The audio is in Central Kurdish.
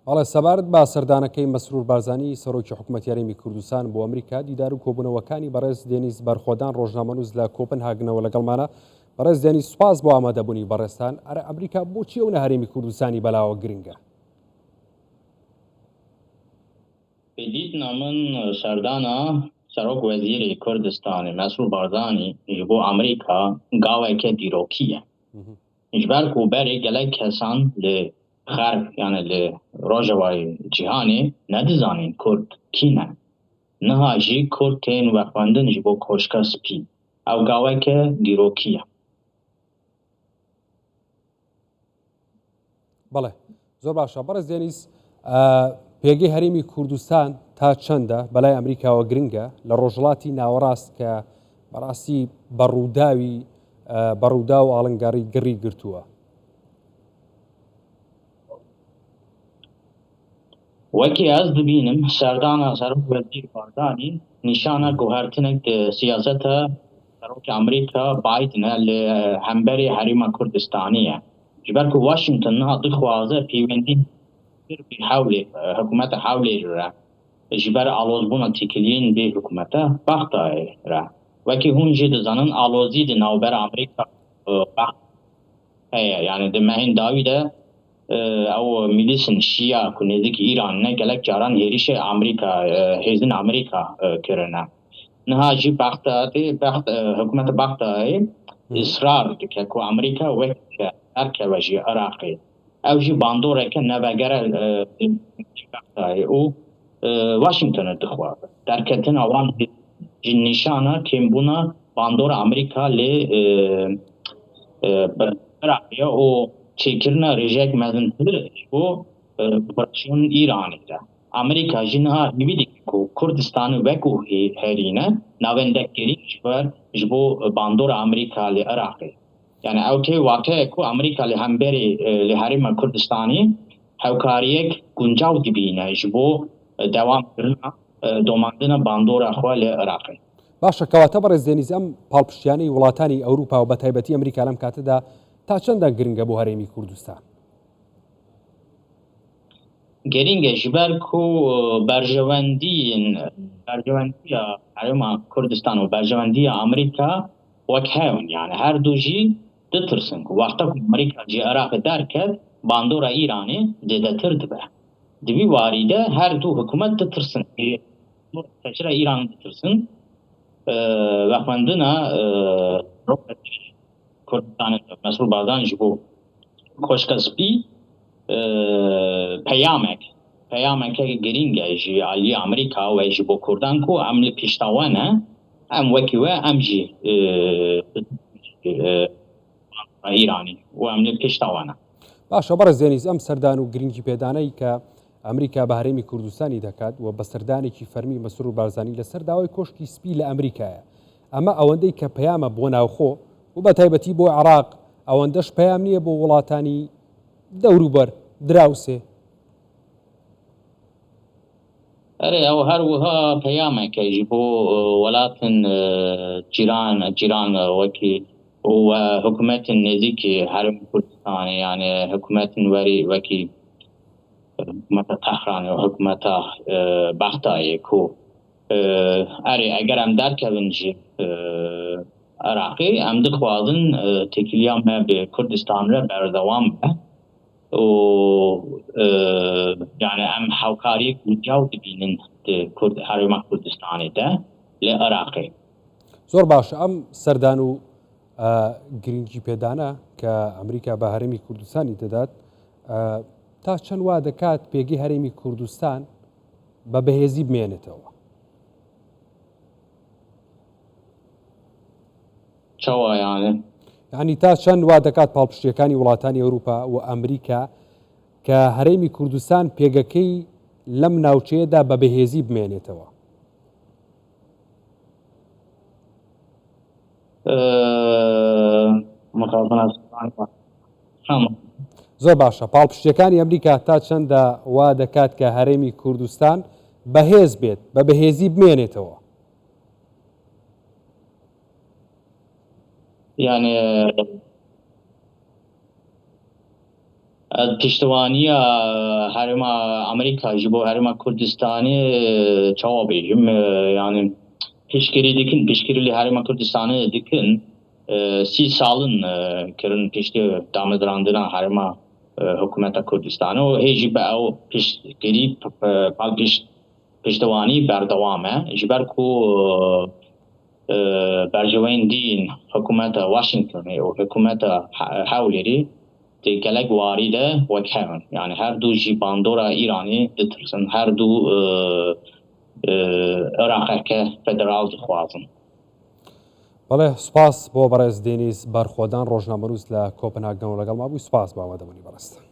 بەڵێ سەبارەت بە سەردانەکەی مەسرور بارزانی سەرۆکی حکوومەتی هەرێمی کوردستان بۆ ئەمریکا دیدار و کۆبوونەوەکانی بەڕێز دێنیس بەرخۆدان ڕۆژنامەنووس لە کۆپنهاگنەوە لەگەڵمانە. بەڕێز دێنیس سوپاس بۆ ئامادەبوونی بەڕێستان. ئەرە ئەمریکا بۆچی ئەو هەرێمی کوردستانی بەلاوە گرنگە؟ دیتنا من سەردانا سەرۆک وەزیری کوردستانی مەسرور بارزانی ji bo Amerîka gaveke dîrokî ye. Ji ber ku berê gelek kesan li xerb yani li rojavayê cîhanê nedizanên Kurd kî ne. Niha jî Kurd tên vexwendin ji bo koşka spî. Ew gaveke dîrokî ye. بەڵێ زۆر باشە. بەڕێز دێنیس پێگەی هەرێمی کوردستان تا چەندە بەلای ئەمریکاوە گرنگە لە ڕۆژهەڵاتی ناوەڕاست کە بەڕاستی بەڕوودا و ئاڵنگاری گڕی گرتووە؟ وەکی ez dibînim serdana Serok Wezîr Barzanî nîşana guhertinek siyaseta Serokê Amerîka Biden e li hemberî herêma Kurdistanî ye. Ji ber ku Washington niha dixwaze pêwendî bi hewlê hikûmeta hewlê re ji ber alozbûna têkiliyên vê hikûmeta bextayê re. Wekî hûn jî dizanin alozî di navbera Amerîka bext heye. Yani di mehên dawî de ew milîsên Şîya ku nêzîkî Îran ne gelek caran hêrîşê Amerîka hêzin Amerîka kirine. Niha jî Bexdadê hikûmeta Bexdayê israr dike ku Amerîka weke erkeve jî Iraqê. Ew jî bandoreke nevegere Bexdayê û Washingtonê dixwaze. Derketina wan ji nîşana kêmbûna bandora Amerîka lê Iraqê û çêkirina rêjek mezintir û operasyonên Îranê de. Amerîka jî niha hêvî dike ku Kurdistanê wekû herîne navendekgerî ji bo bandora Amerîka lê Iraqê. Yani ew tê wakeye ku Amerîka li hemberî li herêma Kurdistanî hewkariyek guncaw dibîne ji bo dewamkirina domandina bandora xwe li Iraqê. باشە کەواتە بەڕێز دێنیس ئەم پاڵپشتیانەی وڵاتانی ئەوروپا و بە تایبەتی ئەمریکا لەم کاتەدا تا چەندە گرنگە بۆ هەرێمی کوردستان؟ گرنگە ji ber ku berjewendiya herêma Kurdistan û berjewendiya Amerîka wek hevin. Yani her du jî ditirsin ku wexta ku Amerîka ji Iraqê derket bandora Îranê zêdetir dibe. Di vî warî de her du hikûmet ditirsin. Seçira Îran ditirsin vexwendina Kurdistanê Mesrûr Barzanî ji bo koşka spî peyameke giring e ji aliyê Amerîka we ji bo Kurdan ku em li pêştawa ne em wekî we em jî Îranî û em li pêştawa ne. باشە بەڕێز دێنیس ئەم سەردان و گرنگی پێدانەی کە ئەمریکا بە هەرێمی کوردستانی دەکات و بە سەردانێکی فەرمی مەسرور بارزانی لەسەر داوای کۆشکی سپی لە ئەمریکایە. ئەمە ئەوەندەی کە پەیامە بۆ ناوخۆ و بە تایبەتی بۆ عێراق ئەوەندەش پەیام نییە بۆ وڵاتانی دەوروبەر دراوسێ. ئەرێ ئەو هەروەها پەیامێکە ji bo welatên cîran wekî û hikûmetên nêzîkî herêma Kurdistanê yani hikûmetên werî wekî hikûmeta Tehranê û hikûmeta Bexdayê ku erê eger em derkevin ji Iraqê em dixwazin têkiliya me bi Kurdistan re berdewam be û yani em hewkariyek guncaw dibînin di herêma Kurdistanê de li Iraqê. زۆر باشە ئەم سەردان و گرنگی پێدانە کە ئەمریکا بە هەرێمی کوردستانی دەدات تا چەند وا دەکات پێگەی هەرێمی کوردستان بە بەهێزی بمێنێتەوە؟ چاوە یعنی تا چەند وا دەکات پاڵپشتیەکانی وڵاتانی ئەوروپا و ئەمریکا کە هەرێمی کوردستان پێگەکەی لەم ناوچەیەدا بە بەهێزی بمێنێتەوە؟ زۆر باشە. پاڵپشتیەکانی ئەمریکا تا چەندە وا دەکات کە هەرێمی کوردستان بەهێز بێت بە بەهێزی بمێنێتەوە؟ yani پشتوانی هرما امریکا جبو هرما کردستانی چوابیم yani peşkiri herima Kürdistan'ı dikin si salın kirin peşte damedrandıran herima hükümeta Kürdistan'ı o hejibe o peşkiri pal peştevani berdavame jiber ku berjeveyn din hükümeta Washington'ı o hükümeta havleri de gelek varide vekhemen yani her du jibandora İran'ı ditirsin her du Irak'e federal dixwazin. بەڵێ سوپاس بۆ بەڕێز دێنیس بەرخۆدان ڕۆژنامەنووس لە کۆپنهاگن و لەگەڵ مابووی سوپاس باوەدەبوونی بەڕست.